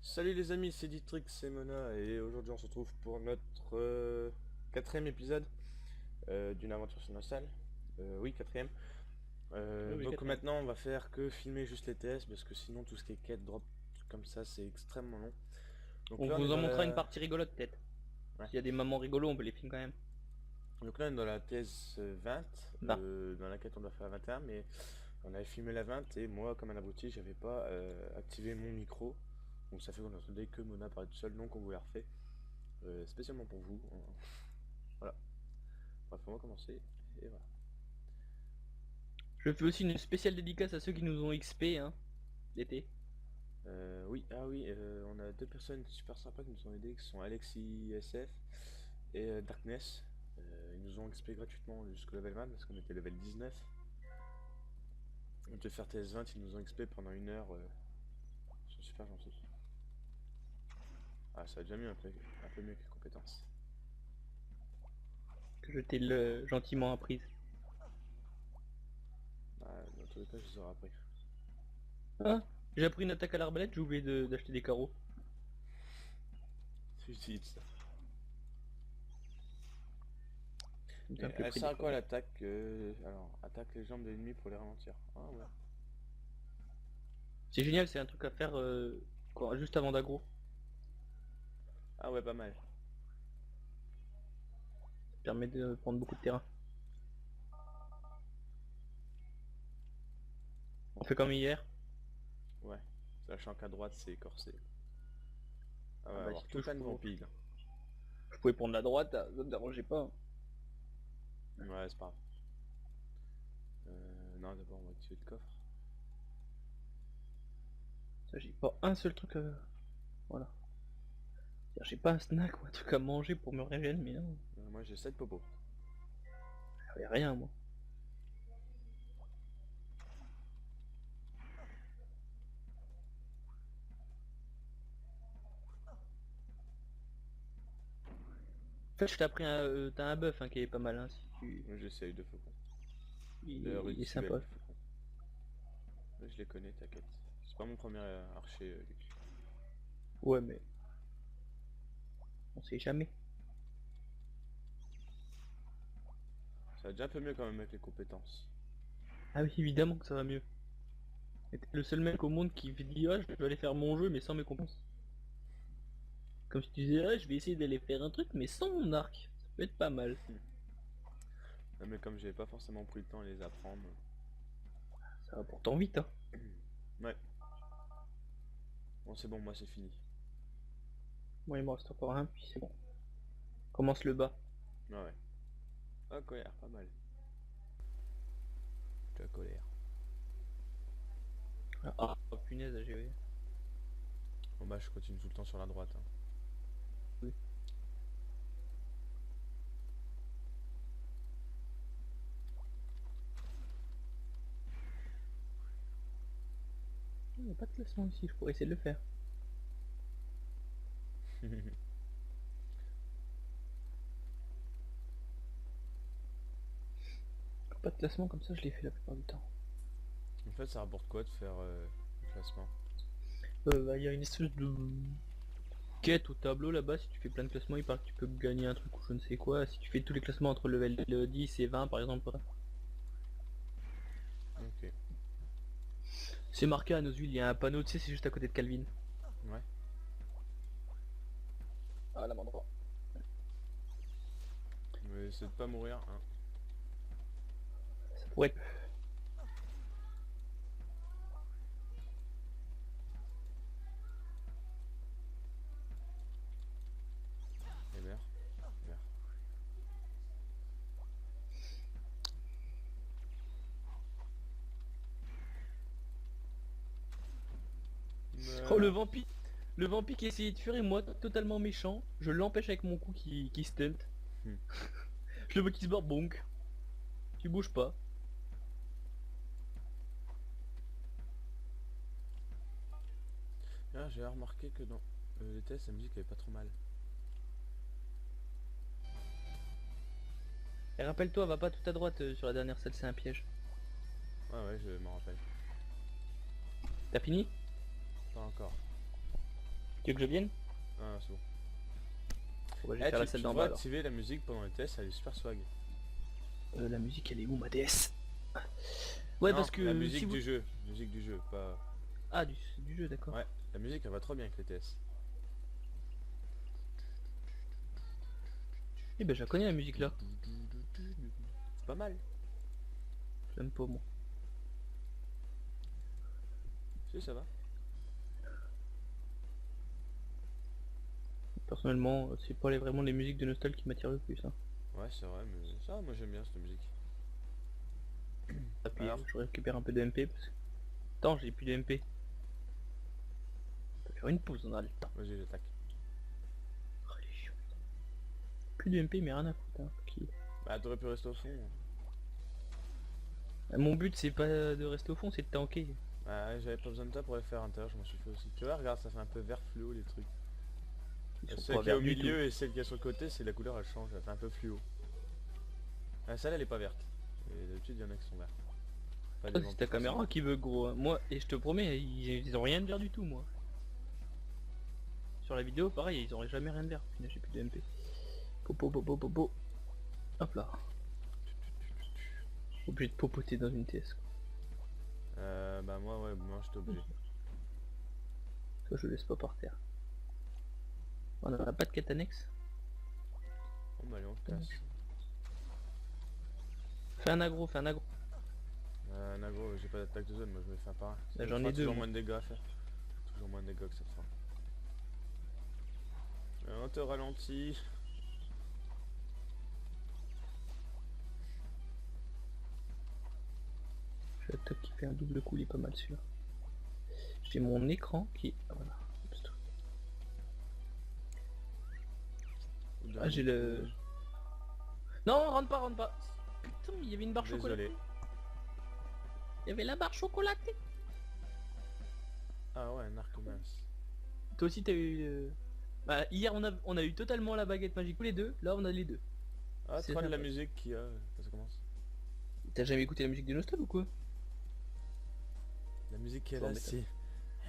Salut les amis, c'est Dietrich, c'est Mona et aujourd'hui on se retrouve pour notre quatrième épisode d'une aventure sur la salle. Oui, quatrième. Oui, Donc quatrième. maintenant on va faire que filmer juste les TS parce que sinon tout ce qui est quête, drop, trucs comme ça c'est extrêmement long. Donc On là on est vous en dans montrera une la... partie rigolote peut-être. Ouais. S'il y a des moments rigolos, on peut les filmer quand même. Donc là on est dans la TS 20, Là. dans laquelle on doit faire 21 mais on avait filmé la 20 et moi comme un abruti j'avais pas activé mon micro. Donc ça fait qu'on entendait que Mona parler tout seul donc on vous la refait spécialement pour vous. Voilà. Bref, on va commencer. Et voilà. Je fais aussi une spéciale dédicace à ceux qui nous ont XP hein, l'été. Oui, ah oui, on a deux personnes super sympas qui nous ont aidés, qui sont Alexis SF et Darkness. Ils nous ont XP gratuitement jusqu'au level 20 parce qu'on était level 19. On devait faire TS20, ils nous ont XP pendant une heure. Ils sont super gentils. Ah, ça a déjà mis un peu mieux que les compétences. Que je t'ai le gentiment apprise. Ah, dans tous les cas, je les aurais appris. Ah, j'ai appris une attaque à l'arbalète, j'ai oublié d'acheter des carreaux. C'est utile ça. Putain, Et que le elle prix sert des à quoi carreaux. l'attaque Alors, attaque les jambes de l'ennemi pour les ralentir. Ah ouais. C'est génial, c'est un truc à faire juste avant d'aggro. Ah ouais, pas mal. Ça permet de prendre beaucoup de terrain. On fait comme hier. Ouais. Sachant qu'à droite c'est corsé. Ah, on Ah va bah avoir si tu tout veux, plein de vampires. je pouvais prendre la droite, ça me dérangeait pas. Ouais, c'est pas grave. Non, d'abord on va activer le coffre. Ça, j'ai pas un seul truc à... Voilà. C'est-à-dire, j'ai pas un snack ou un truc à manger pour me régénérer, mais non. Moi j'ai 7 popos. J'avais rien moi. En fait, je t'ai appris t'as un buff hein, qui est pas mal, hein, si tu... Moi j'essaye de faucons. D'ailleurs, Il est Udisibel sympa. le faucon. Là, je les connais, t'inquiète. C'est pas mon premier archer, Luc. Ouais, mais on sait jamais. Ça va déjà un peu mieux quand même avec les compétences. Ah oui, évidemment que ça va mieux. Et t'es le seul mec au monde qui dit ah, je vais aller faire mon jeu, mais sans mes compétences. Comme si tu disais, ah, je vais essayer d'aller faire un truc, mais sans mon arc. Ça peut être pas mal. Non, mais comme j'ai pas forcément pris le temps de les apprendre. Ça va pourtant vite, hein. Ouais. Bon, c'est bon, moi c'est fini. Moi, il me reste encore un, puis c'est bon. Commence le bas. Ah ouais. Ah, colère, pas mal. Tu as colère. Ah, oh, punaise, j'ai vu. Bon bah, je continue tout le temps sur la droite. Hein. Oui. Il n'y a pas de classement ici, je pourrais essayer de le faire. Pas de classement comme ça, je l'ai fait la plupart du temps. En fait, ça rapporte quoi de faire le classement? Bah, il y a une espèce de quête au tableau là-bas. Si tu fais plein de classements, il paraît que tu peux gagner un truc ou je ne sais quoi. Si tu fais tous les classements entre level 10 et 20 par exemple. Ok. C'est marqué à Nosville, il y a un panneau, tu sais, c'est juste à côté de Calvin. Ouais. Ah, là, endroit. Mais c'est de pas mourir, hein. Ça pourrait être... Et meurs. Meurs. Oh le vampire. Le vampire qui essayait de fuir et moi totalement méchant. Je l'empêche avec mon coup qui stunt. Hmm. Je le vois qui se barre, bonk. Tu bouges pas. Ah, j'ai remarqué que dans les tests, la musique elle est pas trop mal. Et rappelle-toi, va pas tout à droite sur la dernière salle, c'est un piège. Ouais, ouais, je m'en rappelle. T'as fini? Pas encore. Tu veux que je vienne? Ah, c'est bon. Bon, bah, je vais faire la salle Tu d'en devrais bas alors. activer la musique pendant les tests, elle est super swag. La musique elle est où ma DS? Ouais Non, parce que la musique si vous... du jeu. Musique du jeu, pas... Ah du jeu d'accord. Ouais, la musique elle va trop bien avec les tests. Eh ben je la connais la musique là. C'est pas mal. J'aime pas moi. Si, ça va. Personnellement, c'est pas vraiment les musiques de Nostal qui m'attirent le plus. Hein. Ouais, c'est vrai, mais ça, moi j'aime bien cette musique. Et puis Alors, je récupère un peu de MP parce que... Attends, j'ai plus de MP. On peut faire une pause, on a le temps. vas-y, j'attaque. Oh, il est chiant. Plus de MP mais rien à foutre. Hein. Bah, t'aurais pu rester au fond. Mon but c'est pas de rester au fond, c'est de tanker. Bah, ouais, j'avais pas besoin de toi pour les faire à l'intérieur, je m'en suis fait aussi. Tu vois, regarde, ça fait un peu vert fluo les trucs. Ils sont Celle pas qui est au verts du milieu et celle qui est sur le côté, c'est la couleur elle change, elle fait un peu fluo. Ah, celle-là elle est pas verte. Et d'habitude, il y en a qui sont verts. Pas des tout. C'est vampires ta caméra forcément. qui veut gros. Hein. Moi, et je te promets, ils ont rien de vert du tout moi. Sur la vidéo, pareil, ils auraient jamais rien de vert. Putain, j'ai plus de MP. Popo, popo, popo. Hop là. Obligé de popoter dans une TS. Quoi. Bah moi ouais, moi j'étais obligé. Toi, je le laisse pas par terre. On a pas de quête annexe. Bon bah allez, on se casse. Fais un aggro, fais un aggro. Nago, j'ai pas d'attaque de zone, moi je vais faire par un. Là, Ça j'en fera ai deux. toujours Moi. moins de dégâts à faire. Toujours moins de dégâts que cette fois. On te ralentit. J'ai l'attaque qui fait un double coup, il est pas mal sûr. J'ai mon écran qui. Ah, voilà. Ah, j'ai le. Non, rentre pas, rentre pas. Putain, il y avait une barre chocolatée. Désolé. Il y avait la barre chocolatée. Ah ouais, un arc mince. Toi aussi, t'as eu. Bah, hier, on a eu totalement la baguette magique tous les deux. Là, on a les deux. Ah, C'est troll la sympa. musique qui a. Ça commence. T'as jamais écouté la musique de Nostal ou quoi? La musique qui est Faut en là, mettre c'est.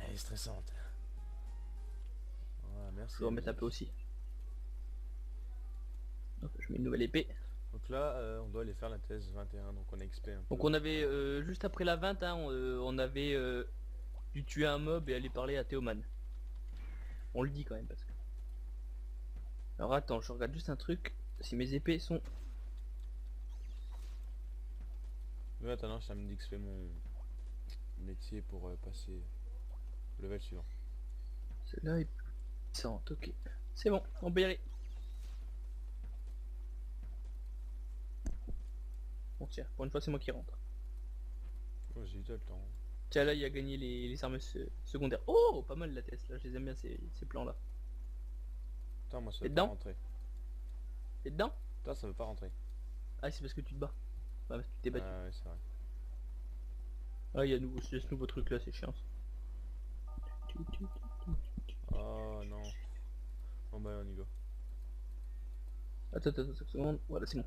Elle est stressante. Voilà, merci. Je vais en mettre un peu aussi. Hop, je mets une nouvelle épée. Donc là, on doit aller faire la thèse 21, donc on a XP un peu. Donc on avait, juste après la 20, hein, on avait dû tuer un mob et aller parler à Théoman. On le dit quand même parce que... Alors attends, je regarde juste un truc. Si mes épées sont... Mais attends, ça me dit que je fais mon métier pour passer au level suivant. Celle-là est puissante, ok. C'est bon, on peut y aller. Bon tiens, pour une fois c'est moi qui rentre. Oh, j'ai eu le temps. Tiens là il a gagné les armes secondaires. Oh, pas mal la test là, je les aime bien ces plans là. Attends, moi ça T'es veut pas dedans? rentrer. T'es dedans? Toi, ça veut pas rentrer. Ah c'est parce que tu te bats. Ah parce que tu t'es battu. Ah ouais, c'est vrai. Ah il y a ce nouveau truc là, c'est chiant. Oh non. Bon bah on y va. Attends, 5 secondes, voilà c'est bon.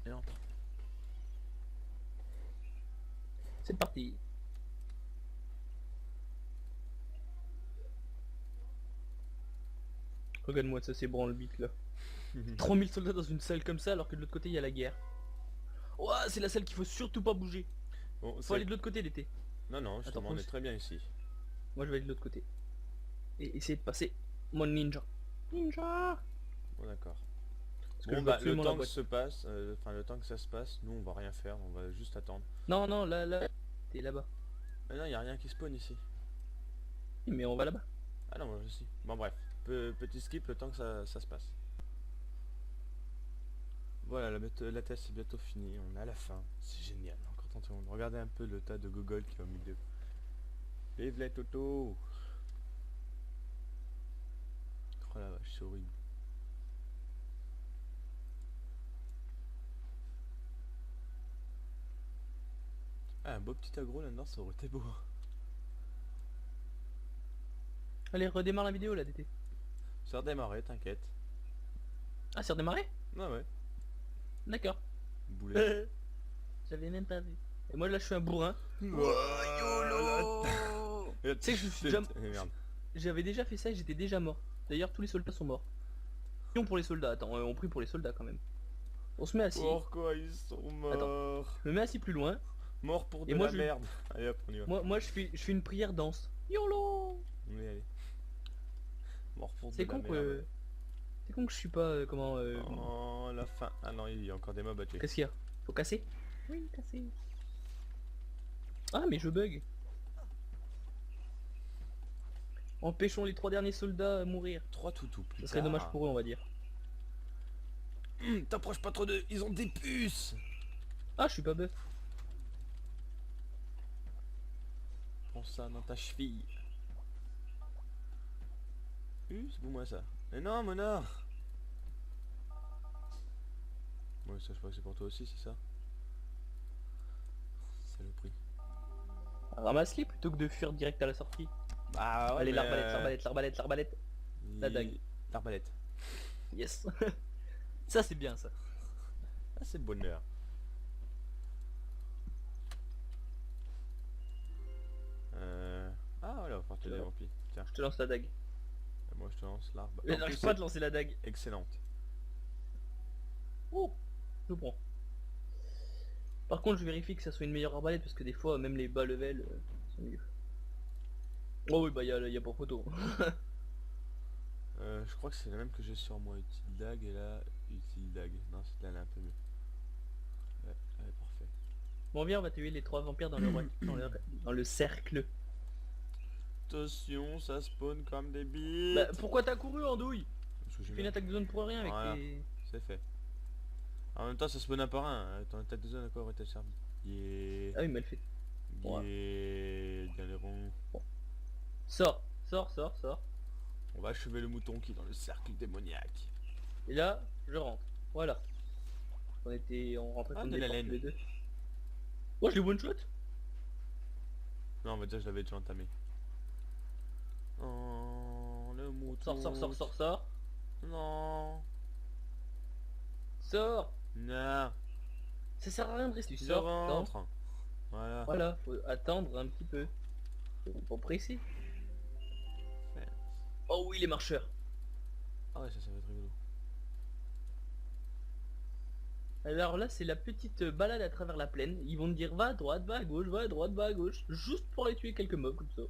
Et entre. C'est parti. Regarde-moi ça, c'est branle bite là. 3000 soldats dans une salle comme ça alors que de l'autre côté il y a la guerre. Ouah, c'est la salle qu'il faut surtout pas bouger. Bon, Faut aller de l'autre côté l'été. Non, non, justement, Attends, on est très bien ici. Moi je vais aller de l'autre côté. Et essayer de passer mon ninja. Ninja. Bon, d'accord. Parce que Bon je veux bah le absolument la temps que boîte. se passe, enfin le temps que ça se passe, nous on va rien faire, on va juste attendre. Non, non, là, t'es là-bas. Mais non, y a rien qui spawn ici. Mais on va là-bas. Ah non, moi je suis. Bon bref, petit skip le temps que ça se passe. Voilà, la test est bientôt finie, on est à la fin, c'est génial, encore 30 secondes. Regardez un peu le tas de Google qui est au milieu. Vive les Toto. Oh la vache, c'est horrible. Ah, un beau petit agro là-dedans, ça aurait été beau. Allez, redémarre la vidéo là, DT. Ça a redémarré, t'inquiète. Ah, c'est redémarré? Ah ouais, D'accord. boulet. J'avais même pas vu. Et moi là, je suis un bourrin. YOLO. Tu sais que je suis déjà... Merde. J'avais déjà fait ça et j'étais déjà mort. D'ailleurs, tous les soldats sont morts. Prions pour les soldats. Attends, on prie pour les soldats quand même. On se met assis. Pourquoi ils sont morts? Je me mets assis plus loin. Morts pour de Et moi, la merde. Allez hop, on y va. Moi, je fais une prière dense. YOLO. Allez. Mort pour de C'est la con merde. que... C'est con que je suis pas... comment... Oh la fin. Ah non, il y a encore des mobs à tuer. Qu'est-ce qu'il y a? Faut casser? Oui, casser. Ah, mais je bug. Empêchons les 3 derniers soldats à mourir. 3 toutous plus Ce serait tard. dommage pour eux, on va dire. T'approches pas trop d'eux, ils ont des puces. Ah, je suis pas bœuf. Prends ça dans ta cheville. C'est pour moi ça. Mais non, Mona. Ouais, ça je crois que c'est pour toi aussi, c'est ça. Saloperie. Ramasse-les plutôt que de fuir direct à la sortie. Bah ouais, Allez, mais, l'arbalète. La dague. L'arbalète. Yes. Ça, c'est bien, ça. Ah, c'est bonheur. Ah voilà, on va partir des vampires. Tiens, Je te lance la dague. moi je te lance l'arbre. Mais j'arrive pas à te lancer la dague. Excellente. Oh, je prends. Par contre, je vérifie que ça soit une meilleure arbalète parce que des fois, même les bas level sont mieux. Oh oui, bah y a pas photo. Je crois que c'est la même que j'ai sur moi. Utile dague et là, utile dague. Non, celle-là elle est un peu mieux. Ouais, ouais, parfait. Bon, viens, on va tuer les 3 vampires dans dans le cercle. Attention, ça spawn comme des bites. Bah, pourquoi t'as couru, Andouille? Parce que Tu j'ai fais une mis- attaque de zone pour rien avec Voilà. tes... C'est fait. En même temps, ça spawn un par un. Ton attaque de zone à quoi aurait-elle servi? Yeah. Ah oui, mal fait. Yeah. Galéron. Sors. On va achever le mouton qui est dans le cercle démoniaque. Et là, je rentre. Voilà. On rentrait Ah, comme de des la porcs laine. tous les deux. Oh, je l'ai one shot. Non, on va dire que je l'avais déjà entamé. Oh, le mouton. Sors. Non. Sors. Non. Ça sert à rien de rester. Tu Je sors. rentre. Voilà. Voilà, faut attendre un petit peu. Faut pas presser. Oh oui, les marcheurs. Ah ouais, ça va être rigolo. Alors là, c'est la petite balade à travers la plaine. Ils vont te dire va à droite, va à gauche, va à droite, va à gauche. Juste pour aller tuer quelques mobs comme ça.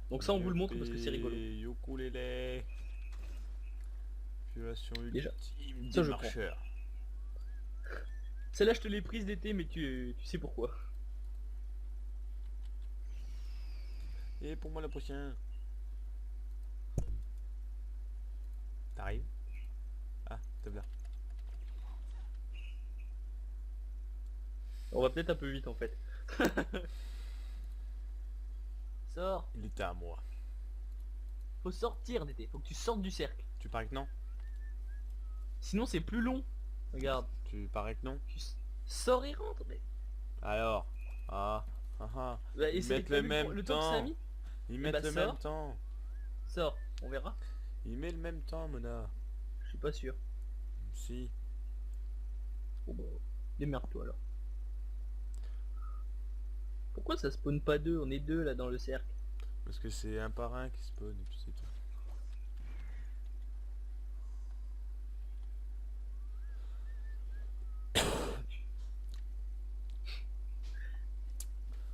Donc ça, on vous le montre parce que c'est rigolo. Ukulélé. Violation Déjà, ultime ça, des je marcheurs. Celle-là, je te l'ai prise d'été, mais tu sais pourquoi. Et pour moi, le prochain. T'arrives? Ah, t'es là. On va peut-être un peu vite en fait. Sors. Il était à moi. Faut sortir d'été. Faut que tu sortes du cercle. Tu parais que non? Sinon, c'est plus long. Regarde. Tu parais que non? Sors et rentre. Mais... Alors. Ah. Ah. Bah, et Ils c'est mettent le même le temps que ça a temps. mis. Ils bah, mettent le sors. même temps. Sors. On verra. Il met le même temps, Mona. Je suis pas sûr. Si. Bon bah, démerde-toi alors. Pourquoi ça spawn pas deux? On est deux là dans le cercle. Parce que c'est un par un qui spawn et puis c'est tout.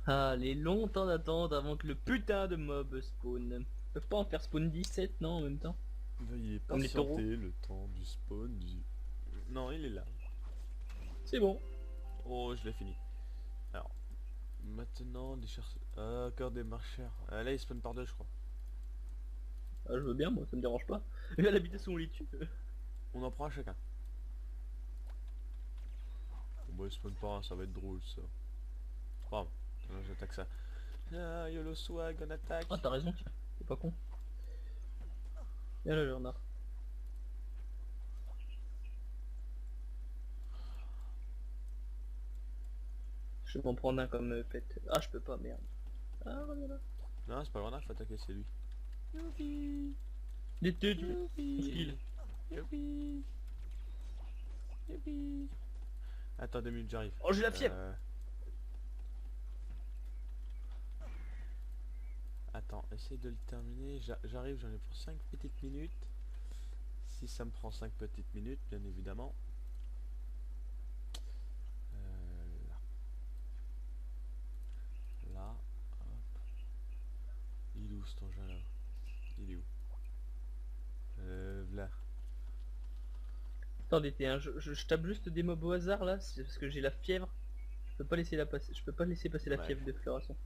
Ah, les longs temps d'attente avant que le putain de mob spawn. On peut pas en faire spawn 17 non en même temps? Veuillez Comme les taureaux. patienter le temps du spawn du... Non, il est là. C'est bon. Oh, je l'ai fini. Alors, maintenant, des chercheurs... Ah, encore des marcheurs. Ah, là, ils spawnent par deux, je crois. Ah, je veux bien, moi ça me dérange pas. Et à l'habitation on les tue. On en prend un chacun. Bon, bah, ils spawnent par un, ça va être drôle, ça. Bam. J'attaque ça. Ah, YOLO swag, on attaque. Ah, t'as raison, tiens. C'est pas con. Et là, le renard. Je vais m'en prendre un comme pet. Ah, je peux pas, merde. Ah, reviens là. Non, c'est pas le renard, faut attaquer, c'est lui. Youpi. Les deux, tu Youpi. skill. Youpi. Youpi. Attends 2 minutes, j'arrive. Oh, j'ai la fièvre. Attends, essaye de le terminer. J'arrive, j'en ai pour 5 petites minutes. Si ça me prend 5 petites minutes, bien évidemment. Là. Là. Hop. Il est où cet engin là? Il est où? Là. Attendez, je tape juste des mobs au hasard là, c'est parce que j'ai la fièvre. Je peux pas laisser la passer. Je peux pas laisser passer la Ouais. fièvre de floraison.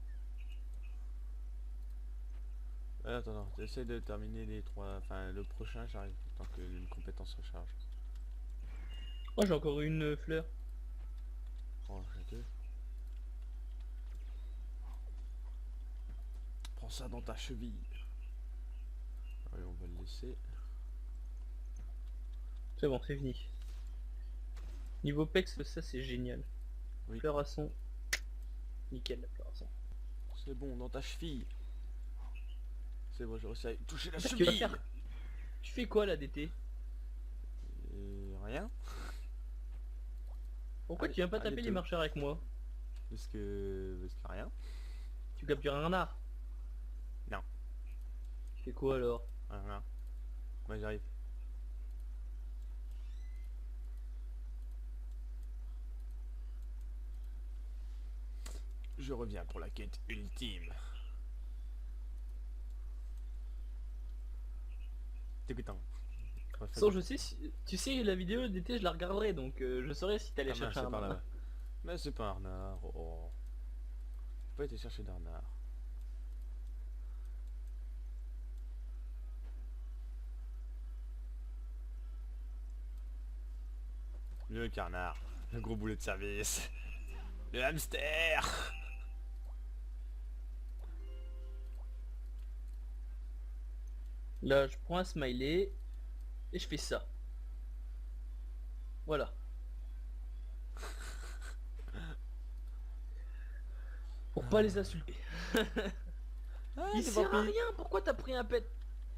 Attends, non, essaye de terminer les 3. Enfin, le prochain, j'arrive tant que une compétence recharge. Oh, j'ai encore une fleur. Oh, j'ai 2. Prends ça dans ta cheville. Allez, on va le laisser. C'est bon, c'est fini. Niveau pex, ça c'est génial. Oui. Florason. Nickel la florason. C'est bon, dans ta cheville. C'est bon, j'ai réussi à toucher la Qu'est-ce que tu vas cheville. faire? Tu fais quoi là d'été? Et rien. Pourquoi Allez, tu viens pas allez, taper les toi. marcheurs avec moi? Parce que rien. Tu captures un renard? Non. Tu fais quoi alors? Rien. Moi j'arrive. Je reviens pour la quête ultime. T'écoutant. Sans je sais si... Tu sais la vidéo d'été je la regarderai donc je saurais si t'allais chercher un par renard. là-bas. Mais c'est pas un renard. Oh. J'ai pas été chercher d'un renard. Le canard. Le gros boulet de service. Le hamster. Là je prends un smiley et je fais ça. Voilà. Pour pas les insulter. Ah, Il c'est sert pas à pris. rien. Pourquoi t'as pris un pet?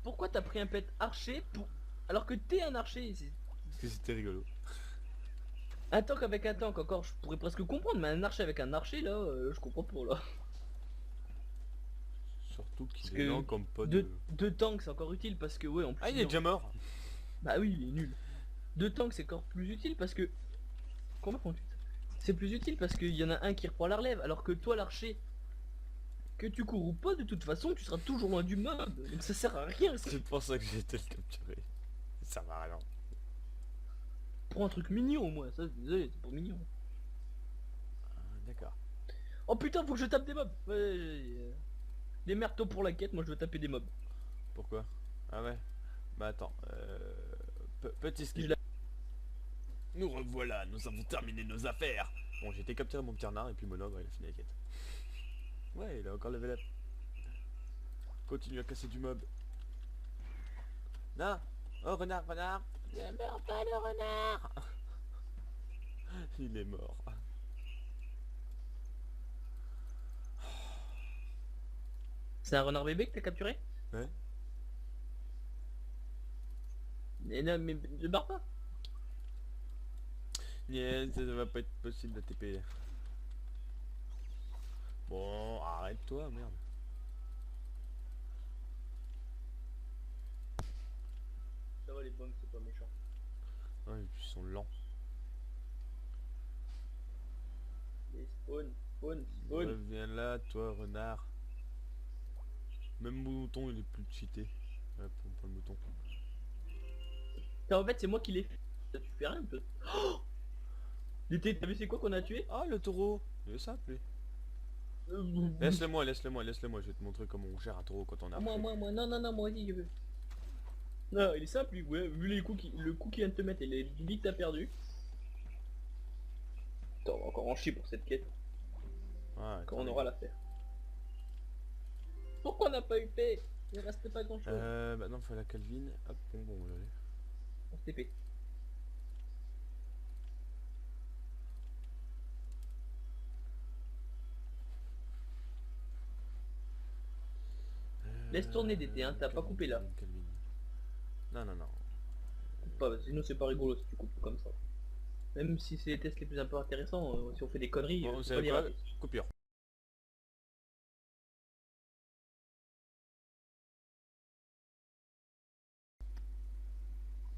Pourquoi t'as pris un pet archer pour... Alors que t'es un archer. Parce que c'était rigolo. Un tank avec un tank encore je pourrais presque comprendre, mais un archer avec un archer là je comprends pas là. Surtout Parce qu'il que est lent comme pas de... deux tanks c'est encore utile parce que ouais en plus... Ah, il est déjà mort. Bah oui il est nul. Deux tanks c'est encore plus utile parce que... Combien conduite? C'est plus utile parce qu'il y en a un qui reprend la relève alors que toi l'archer... Que tu cours ou pas de toute façon tu seras toujours loin du mob. Donc ça sert à rien. C'est pour ça que j'ai été le capturer. Ça va rien. Pour un truc mignon au moins, ça désolé c'est pas mignon. Ah, d'accord. Oh putain faut que je tape des mobs. Démerde-toi pour la quête, moi je veux taper des mobs. Pourquoi? Ah ouais. Bah attends. Petit Je skip. la- Nous revoilà, nous avons terminé nos affaires. Bon, j'ai été capturé mon petit renard et puis mon ogre il a fini la quête. Ouais, il a encore level up. Continue à casser du mob. Non. Oh renard, renard. Ne meurs pas le renard. Il est mort. C'est un renard bébé que t'as capturé? Ouais. Mais non mais ne barre pas. Yeah, ça va pas être possible de TP. Bon, arrête-toi, merde. Ça va les bombes c'est pas méchant. Ouais, et puis ils sont lents. Les spawn, spawn, spawn. Reviens là, toi, renard. Même mouton, il est plus cheaté. Ouais, pour le mouton. En fait c'est moi qui l'ai fait. Tu fais rien toi. Oh l'été, t'as vu c'est quoi qu'on a tué? Ah, le taureau. Il est simple, lui. Laisse-le-moi, laisse-le-moi, laisse-le-moi. Je vais te montrer comment on gère un taureau quand on a... Moi, non, non, non, moi aussi je veux. Non, il est simple lui, ouais, vu les coups le coup qu'il vient de te mettre et les billes que t'as perdu. Attends, on va encore en chier pour cette quête, Ouais, quand on aura l'affaire. Pourquoi on n'a pas eu paix? Il reste pas grand chose. Maintenant, il faut la Calvin. Hop, bon, allez. On se TP. Laisse tourner DT, hein, t'as pas Calvin, coupé là. Calvin. Non, non, non. Coupe pas, sinon c'est pas rigolo si tu coupes comme ça. Même si c'est les tests les plus un peu intéressants, si on fait des conneries, Bon, faut vous pas savez les quoi? rater. Coupure.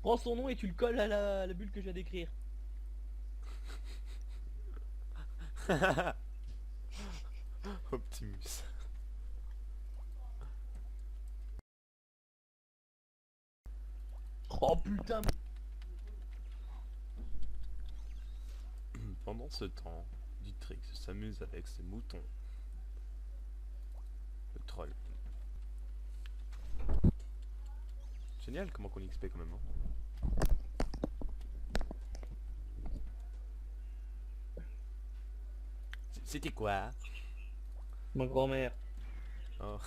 Prends son nom et tu le colles à la bulle que je viens d'écrire. Optimus. Oh putain. Pendant ce temps, Dietrich s'amuse avec ses moutons. Le troll. Génial comment qu'on XP quand même. Hein. C'était quoi? Ma grand-mère. Oh.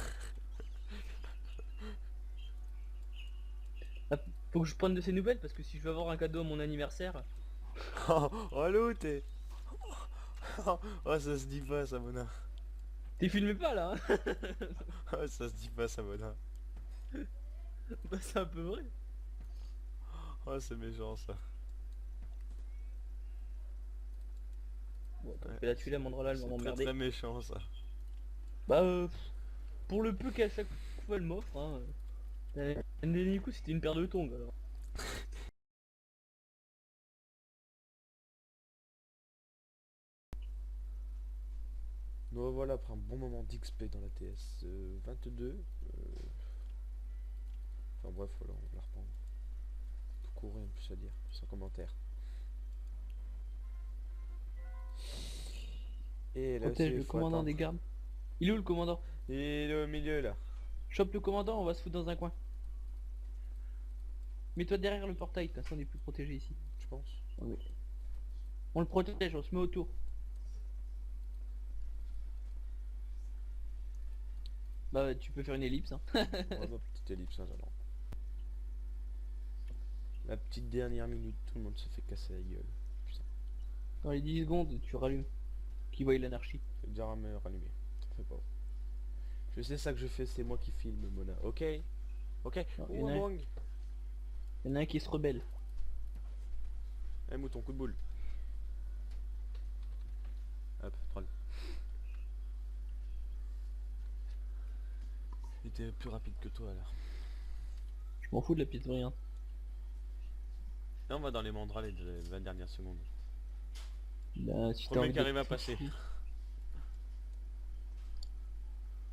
Ah, faut que je prenne de ses nouvelles parce que si je veux avoir un cadeau à mon anniversaire. Oh, oh l'eau t'es. Oh, ça se dit pas ça, Mona. T'es filmé pas là, hein. Oh, ça se dit pas ça, Mona. Bah c'est un peu vrai. Oh, c'est méchant ça. Bon, attends, Ouais, je vais la tuer la mandrela, elle va c'est m'emmerder. très méchant ça. Bah pour le peu qu'à chaque fois elle m'offre, hein. Du coup c'était une paire de tongs alors. Bon voilà, après un bon moment d'XP dans la TS 22. Enfin bref, voilà, on va la reprendre. Tout court, rien de plus à dire, sans commentaire. Et là aussi, Protège il le faut commandant des attendre. gardes. Il est où le commandant? Il est au milieu là. Chope le commandant, on va se foutre dans un coin. Mets-toi derrière le portail, de toute façon on est plus protégé ici. Je pense. Oui. On le protège, on se met autour. Bah tu peux faire une ellipse, hein. Ouais, ma petite ellipse, hein, j'adore. La petite dernière minute, tout le monde se fait casser la gueule. Putain, Dans les 10 secondes, tu rallumes. Qui voit l'anarchie. c'est déjà à me rallumer. T'en fais pas. Je sais ça que je fais, c'est moi qui filme, Mona. Ok. Ok. Il y en Oh, a un, bang. y en a un qui se rebelle. Eh, mouton, coup de boule. Hop, troll. Il était plus rapide que toi alors. Je m'en fous de la pièce brillante. Là, on va dans les mandras les 20 dernières secondes. Bah si t'as Premier envie qui d'être arrive à passer. fou.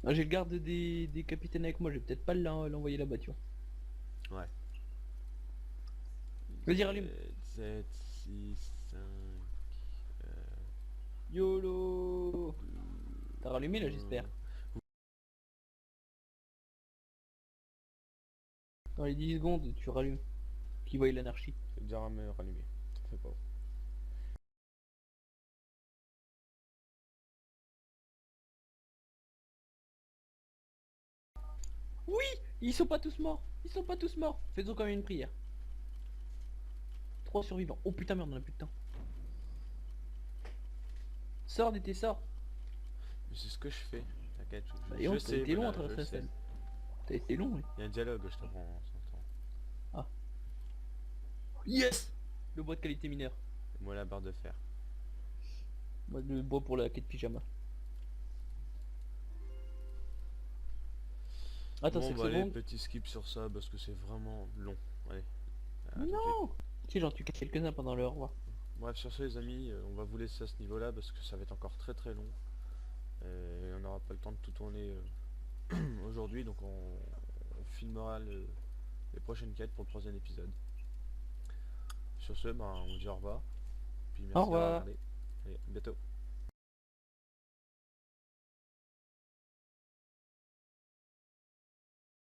Ah, j'ai le garde des capitaines avec moi, je vais peut-être pas l'envoyer là-bas, tu vois. Ouais. Vas-y, rallume. 7, 6, 5. YOLO. T'as rallumé là, j'espère. Dans les 10 secondes, tu rallumes. Qui voit l'anarchie. C'est déjà à me rallumer. T'en fais pas. Oui. Ils sont pas tous morts. Ils sont pas tous morts. Faisons quand même une prière. 3 survivants. Oh putain merde, on a plus de temps. Sors d'été, sors. Mais c'est ce que je fais. T'inquiète, Bah, je t'as sais, été long Mona, entre je ça, sais. T'as été long, oui. Il y a un dialogue, je t'apprends en son temps. Ah. Yes. Le bois de qualité mineur. Et moi la barre de fer. Moi, le bois pour la quête pyjama. Attends, Bon, 7 bah allez, secondes. petit skip sur ça parce que c'est vraiment long. Allez, à tout de suite. Non. Si, j'en tue quelques-uns pendant le au revoir. Bref, sur ce les amis, on va vous laisser à ce niveau-là parce que ça va être encore très très long. Et on n'aura pas le temps de tout tourner aujourd'hui, donc on filmera les prochaines quêtes pour le troisième épisode. Sur ce, bah, on dit au revoir. Puis Au merci d'avoir revoir. regardé. Allez, à bientôt.